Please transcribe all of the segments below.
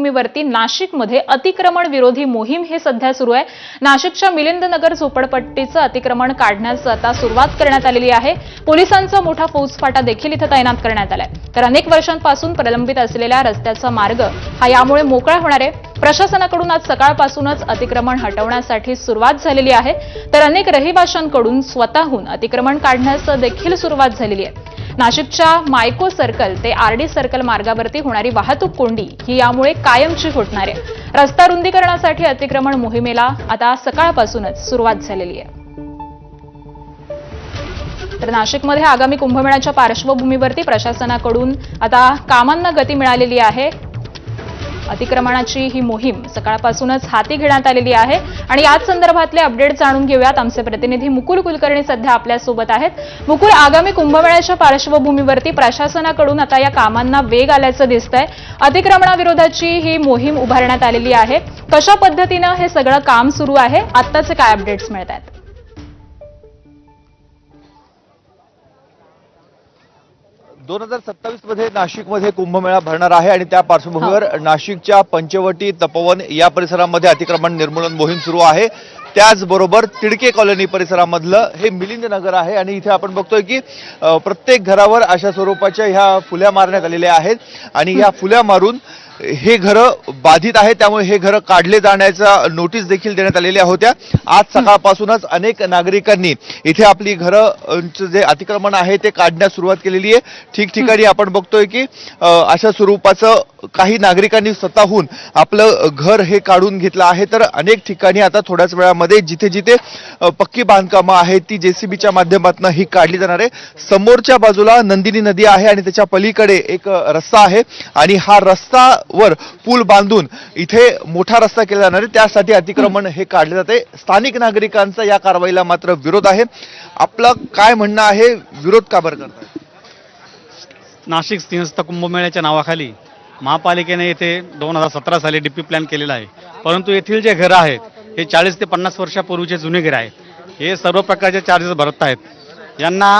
पार्श्वभूमीवरती नाशिकमध्ये अतिक्रमण विरोधी मोहीम हे सध्या सुरू आहे। नाशिकच्या मिलिंदनगर झोपडपट्टीचं अतिक्रमण काढण्यास आता सुरुवात करण्यात आलेली आहे। पोलिसांचा मोठा फौजफाटा देखील इथे तैनात करण्यात आलाय। तर अनेक वर्षांपासून प्रलंबित असलेल्या रस्त्याचा मार्ग हा यामुळे मोकळा होणार आहे। प्रशासनाकडून आज सकाळपासूनच अतिक्रमण हटवण्यासाठी सुरुवात झालेली आहे। तर अनेक रहिवाशांकडून स्वतःहून अतिक्रमण काढण्यास देखील सुरुवात झालेली आहे। नाशिकच्या मायको सर्कल ते आरडी सर्कल मार्गावरती होणारी वाहतूक कोंडी ही यामुळे कायमची होणार आहे। रस्ता रुंदीकरणासाठी अतिक्रमण मोहिमेला आता सकाळपासूनच सुरुवात झालेली आहे। तर नाशिकमध्ये आगामी कुंभमेळ्याच्या पार्श्वभूमीवरती प्रशासनाकडून आता कामांना गती मिळालेली आहे। अतिक्रमणाची ही मोहीम सकाळपासूनच हाती घेण्यात आलेली आहे आणि याच संदर्भातले अपडेट जाणून घेऊयात। आमचे प्रतिनिधी मुकुल कुलकर्णी सध्या आपल्या सोबत आहेत। मुकुल, आगामी कुंभमेळ्याच्या पार्श्वभूमीवरती प्रशासनाकडून आता या कामांना वेग आल्याचं दिसतंय। अतिक्रमणाविरोधाची ही मोहीम उभारण्यात आलेली आहे। कशा पद्धतीनं हे सगळं काम सुरू आहे, आत्ताचे काय अपडेट्स मिळत आहेत? 2027 मध्ये नाशिकमध्ये कुंभमेळा भरणार आहे आणि त्या पार्श्वभूमीवर नाशिकच्या पंचवटी, तपोवन या परिसरामध्ये अतिक्रमण निर्मूलन मोहीम सुरू आहे। त्याचबरोबर तिडके कॉलनी परिसरामधलं हे मिलिंदनगर आहे आणि इथे आपण बघतोय की प्रत्येक घरावर अशा स्वरूपाच्या ह्या फुल्या मारण्यात आलेल्या आहेत आणि या फुल्या मारून हे घरं बाधित आहेत, त्यामुळे हे घरं काढले जाण्याचा नोटीस देखील देण्यात आलेल्या होत्या। आज सकाळपासूनच अनेक नागरिकांनी इथे आपली घरं जे अतिक्रमण आहे ते काढण्यास सुरुवात केलेली आहे। ठिकठिकाणी आपण बघतोय की अशा स्वरूपाचं काही नागरिकांनी स्वतःहून आपलं घर हे काढून घेतलं आहे। तर अनेक ठिकाणी आता थोड्याच वेळामध्ये जिथे जिथे पक्की बांधकामं आहेत ती जेसीबीच्या माध्यमातून ही काढली जाणार आहे। समोरच्या बाजूला नंदिनी नदी आहे आणि त्याच्या पलीकडे एक रस्ता आहे आणि हा रस्ता वर पूल बांधून इथे मोठा रस्ता केला जाणार आहे। त्यासाठी अतिक्रमण हे काढले जाते। स्थानिक नागरिकांचा या कारवाईला मात्र विरोध आहे। आपलं काय म्हणणं आहे, विरोध का बरं करताय? नाशिक सिंहस्थ कुंभमेळ्याच्या नावाखाली महापालिकेने येथे 2017 साली डीपी प्लॅन केलेला आहे, परंतु येथील जे घरं आहेत हे 40 ते 50 वर्षापूर्वीचे जुने घरं आहेत। हे सर्व प्रकारचे चार्जेस भरत आहेत। यांना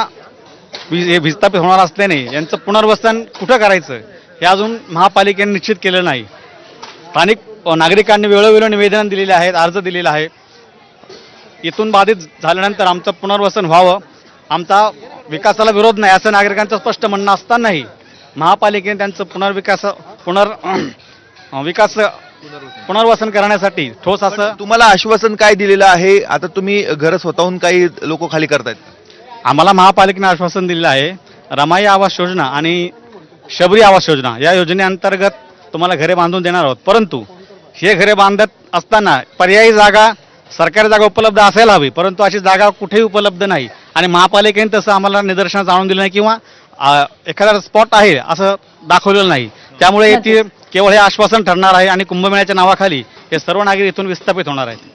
हे विस्थापित होणार असल्याने यांचं पुनर्वसन कुठं करायचं हे अजून महापालिकेने निश्चित केलं नाही। स्थानिक नागरिकांनी वेळोवेळी निवेदन दिलेले आहेत, अर्ज दिलेला आहे। इथून बाधित झाल्यानंतर आमचं पुनर्वसन व्हावं, आमचा विकासाला विरोध नाही असं नागरिकांचं स्पष्ट म्हणणं असतानाही महापालिकेने त्यांचं पुनर्वसन करण्यासाठी ठोस असं तुम्हाला आश्वासन काय दिलेलं आहे? आता तुम्ही घर स्वतःहून काही लोक खाली करतायत? आम्हाला महापालिकेने आश्वासन दिलेलं आहे, रमाई आवास योजना आणि शबरी आवास योजना या योजनेअंतर्गत तुम्हाला घरे बांधून देणार आहोत। परंतु हे घरे बांधत असताना पर्यायी जागा, सरकारी जागा उपलब्ध असायला हवी, परंतु अशी जागा कुठेही उपलब्ध नाही आणि महापालिकेने तसं आम्हाला निदर्शनास आणून दिलं नाही किंवा एखादा स्पॉट आहे असं दाखवलेलं नाही। त्यामुळे येथे केवळ हे आश्वासन ठरणार आहे आणि कुंभमेळ्याच्या नावाखाली हे सर्व नागरिक इथून विस्थापित होणार आहेत।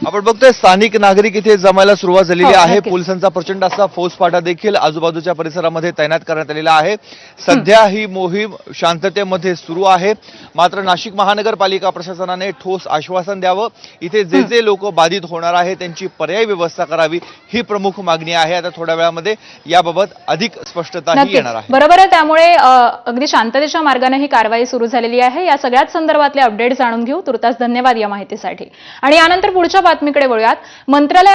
आपण बघतोय स्थानिक नागरिक इथे जमायला सुरुवात झालेली आहे। पोलिसांचा प्रचंड असा फौजफाटा देखील आजूबाजूच्या परिसरामध्ये तैनात करण्यात आलेला आहे। सध्या ही मोहीम शांततेमध्ये सुरू आहे, मात्र नाशिक महानगरपालिका प्रशासनाने ठोस आश्वासन द्यावं। इथे जे जे लोक बाधित होणार आहे त्यांची पर्यायी व्यवस्था करावी ही प्रमुख मागणी आहे। आता थोड्या वेळामध्ये याबाबत अधिक स्पष्टता येणार आहे। बरोबर आहे, त्यामुळे अगदी शांततेच्या मार्गाने ही कारवाई सुरू झालेली आहे। या सगळ्याच संदर्भातले अपडेट जाणून घेऊ। तुर्तास धन्यवाद या माहितीसाठी आणि यानंतर पुढच्या बातमीकडे वळूयात। मंत्रालय